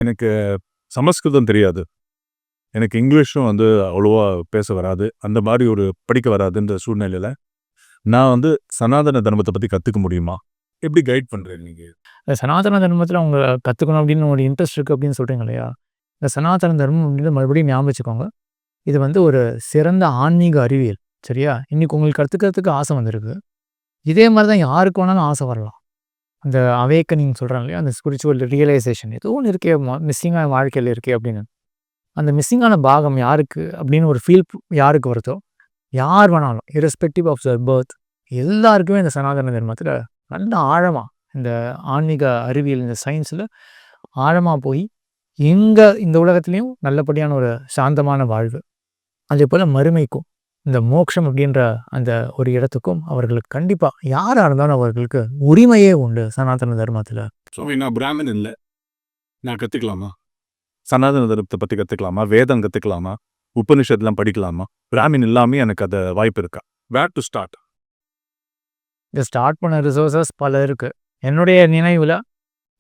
எனக்கு சமஸ்கிருதம் தெரியாது. எனக்கு இங்கிலீஷும் அவ்வளவா பேச வராது. அந்த மாரி ஒரு படிக்க வராதுன்ற சூழ்நிலையில, நான் சனாதன தர்மத்த பத்தி கத்துக்க முடியுமா? எப்படி கைட் பண்றீங்க நீங்க? இந்த சனாதன தர்மத்தில அவங்க கத்துக்கணும் அப்படின்னு ஒரு இன்ட்ரெஸ்ட் இருக்கு அப்படின்னு சொல்றீங்க இல்லையா? இந்த சனாதன தர்மம் அப்படின்றத மறுபடியும் ஞாபகம் வச்சுக்கோங்க. இது ஒரு சிறந்த ஆன்மீக அறிவியல். சரியா? இன்னைக்கு உங்களுக்கு கத்துக்கிறதுக்கு ஆசை வந்திருக்கு. இதே மாரி தான் யாருக்கு வேணாலும் ஆசை வரலாம். அந்த அவேக்கனிங் சொல்றாங்க இல்லையா? அந்த ஸ்பிரிச்சுவல் ரியலைசேஷன் ஏதோ ஒண்ணு இருக்கே மிஸ்ஸிங்கா என் வாழ்க்கையில இருக்கே அப்படின்னு. அந்த மிஸ்ஸிங்கான பாகம் யாருக்கு அப்படின்னு ஒரு ஃபீல் யாருக்கு வருதோ, யார் வேணாலும் இர்ரெஸ்பெக்டிவ் ஆஃப் தர் பர்த் எல்லாருக்குமே இந்த சனாதன தர்மத்தில நல்ல ஆழமா இந்த ஆன்மீக அறிவியல் இந்த சயின்ஸில ஆழமா போய் இந்த உலகத்திலயும் நல்லபடியான ஒரு சாந்தமான வாழ்வு. அதேபோல மறுமைக்கும் இந்த மோட்சம் அப்படின்ற அந்த ஒரு இடத்துக்கும் அவர்களுக்கு கண்டிப்பா யாரா இருந்தாலும் அவர்களுக்கு உரிமையே உண்டு சனாதன தர்மத்தில. சுவாமி நான் பிராமின் இல்ல. நான் கத்துக்கலாமா? சனாதன தர்மத்த பத்தி கத்துக்கலாமா? வேதம் கத்துக்கலாமா? உபனிஷத்லாம் படிக்கலாமா? பிராமின் இல்லாமயே எனக்கு வாய்ப்பு இருக்கா? வேர் டூ ஸ்டார்ட்? இத ஸ்டார்ட் பண்ண ரிசோர்ஸஸ் பல இருக்கு. என்னுடைய நினைவுல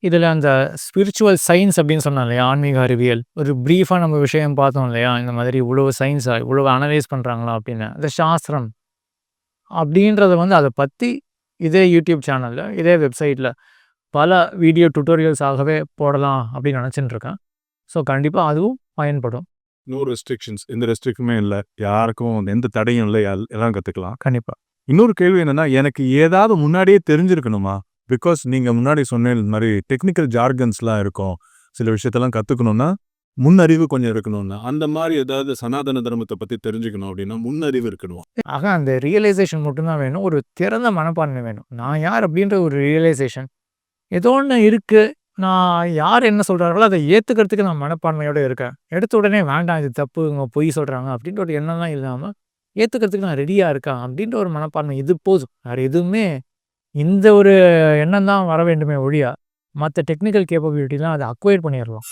இதில அந்த ஸ்பிரிச்சுவல் சயின்ஸ் அப்படின்னு சொன்னேன் இல்லையா? ஆன்மீக அறிவியல். ஒரு பிரீஃபா நம்ம விஷயம் பார்த்தோம் இல்லையா? இந்த மாதிரி இவ்வளவு சயின்ஸா, இவ்வளவு அனலைஸ் பண்றாங்களா அப்படின்னு. இந்த சாஸ்திரம் அப்படின்றத அத பத்தி இதே யூடியூப் சேனல்ல, இதே வெப்சைட்ல பல வீடியோ டுட்டோரியல்ஸ் ஆகவே போடலாம் அப்படின்னு நினச்சுட்டு இருக்கேன். ஸோ கண்டிப்பா அதுவும் பயன்படும். No restrictions. எந்த ரெஸ்ட்ரிக்ஷனுமே இல்ல. யாருக்கும் எந்த தடையும் இல்ல. எல்லாம் கத்துக்கலாம். கண்டிப்பா. இன்னொரு கேள்வி என்னன்னா, எனக்கு ஏதாவது முன்னாடியே தெரிஞ்சிருக்கணுமா? பிகாஸ் நீங்க முன்னாடி சொன்ன இந்த மாரி டெக்னிக்கல் ஜார்கன்ஸ்லாம் இருக்கும். சில விஷயத்தெல்லாம் கத்துக்கணும்னா, முன்னறிவு கொஞ்சம் இருக்கணும்னா, அந்த மாரி ஏதாவது சனாதன தர்மத்த பத்தி தெரிஞ்சுக்கணும் அப்படின்னா, முன்னறிவு இருக்கணும். ஆக அந்த ரியலைசேஷன் மட்டும் தான் வேணும். ஒரு திறந்த மனப்பான்மை வேணும். நான் யார் அப்படின்ற ஒரு ரியலைசேஷன். ஏதோ ஒண்ணு இருக்கு. நான் யார் என்ன சொல்றாங்களோ அத ஏத்துக்கிறதுக்கு நான் மனப்பான்மையோட இருக்கேன். எடுத்த உடனே வேண்டாம் இது தப்பு, இவங்க பொய் சொல்றாங்க அப்படின்ற ஒரு எண்ணம்லாம் இல்லாம, ஏத்துக்கிறதுக்கு நான் ரெடியா இருக்கேன் அப்படின்ற ஒரு மனப்பான்மை இது போதும். வேற எதுவுமே இந்த ஒரு எண்ணம் தான் வர வேண்டுமே ஒழிய, மத்த டெக்னிக்கல் கேப்பபிலிட்டிலாம் அத அக்வயர் பண்ணிறலாம்.